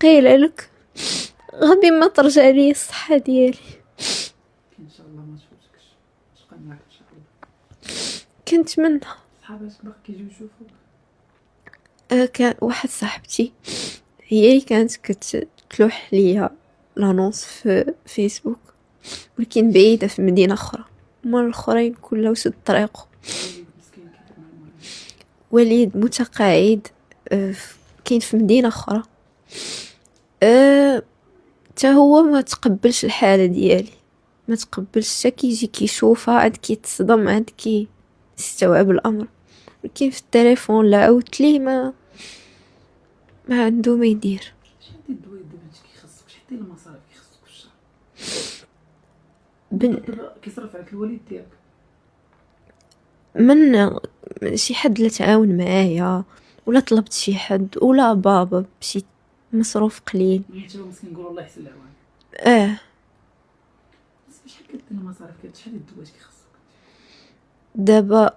قايله لك غبي ما ترجع لي الصحه ديالي. ان شاء الله ما تفوتكش، تبقى معاك ان شاء الله. كنتمنى. صحاباتك باقي كيجيو يشوفوك؟ كان واحد صاحبتي هي اللي كانت كتلوح ليا لانونس في فيسبوك، ولكن بعيدة في مدينة أخرى. هما الآخرين كل سد طريقه. وليد مسكين كيدير مع المهم. وليد متقاعد كاين في مدينة أخرى. تا هو ما تقبلش الحالة ديالي، ما تقبلش حتى كيجي كيشوفها عاد كيتصدم، عاد كيستوعب الأمر. ولكن في التليفون لا عاودت ليه ما عنده ما يدير. شحال ديال الدوايا دابا انت كيخصك، شحال ديال المصاريف كيخصك في الشهر؟ دابا كيصرف عليك الوالد ديالك؟ من شي حد لا تعاون معايا ولا طلبت شي حد ولا بابا بشي مصروف قليل. انت مسكين نقول الله يحسن العوان. بس شحال كدير المصاريف؟ شحال ديال الدوايات كيخصك؟ دابا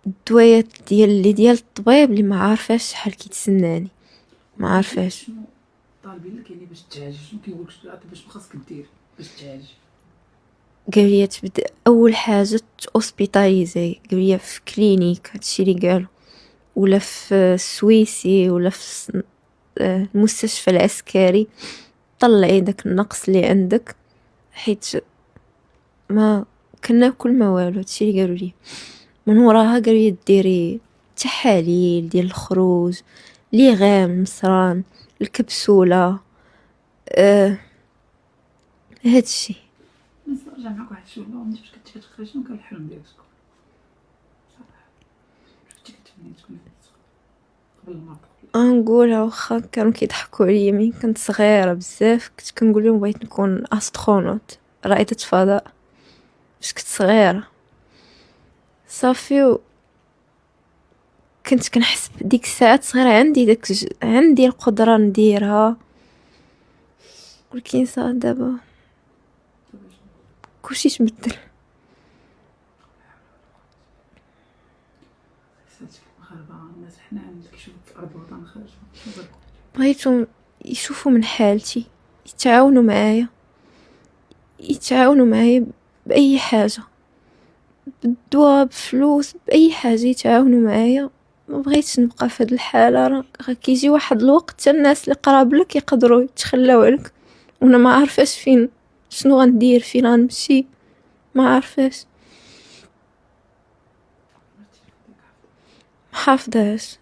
الدوايات ديال الطبيب اللي ما عارفاش شحال كيتسناني، ما عارفاش. شنو طالبين لك يعني باش تعالج؟ شنو كيقول لك باش خاصك دير باش تعالج؟ قال لي تبدا اول حاجه اوسبيتاليزي، قال لي في كلينيك، هادشي اللي قالو، ولا في السويسي ولا في المستشفى العسكري، طلعي داك النقص اللي عندك، حيت ما كناكل ما والو. هادشي اللي قالوا لي. من وراها قالوا لي ديري تحاليل ديال الخروج، لي غام مصران، الكبسوله، هادشي. نرجع معاك واحد الشويه، انت فاش كنتي كتقري شنو كان الحلم ديالك تكون؟ صراحه كنتي كتمني تكون قبل المرض؟ نقولها واخا كانوا كيضحكوا عليا ملي كنت صغيره بزاف، كنت كنقول لهم بغيت نكون استرونوت، رائده فضاء، فاش كنت صغيره صافي. كنت كنحس بديك الساعات صغيره عندي القدره نديرها، ولكن صافي دابا كلشي تبدل. المغاربه الناس حنا عندك كيشوفوك في ارض الوطن خارج، شنو غير بغيتهم يشوفوا من حالتي، يتعاونوا معايا بأي حاجة، بالدواء، بفلوس، بأي حاجة يتعاونوا معايا. ما بغيتش نبقى في هاد الحالة. راه كيجي واحد الوقت حتى الناس اللي قراب لك يقدروا يتخلاو عليك، وانا ما عارفاش شنو غندير، فين غنمشي، ما عارفاش، ما حافظاش.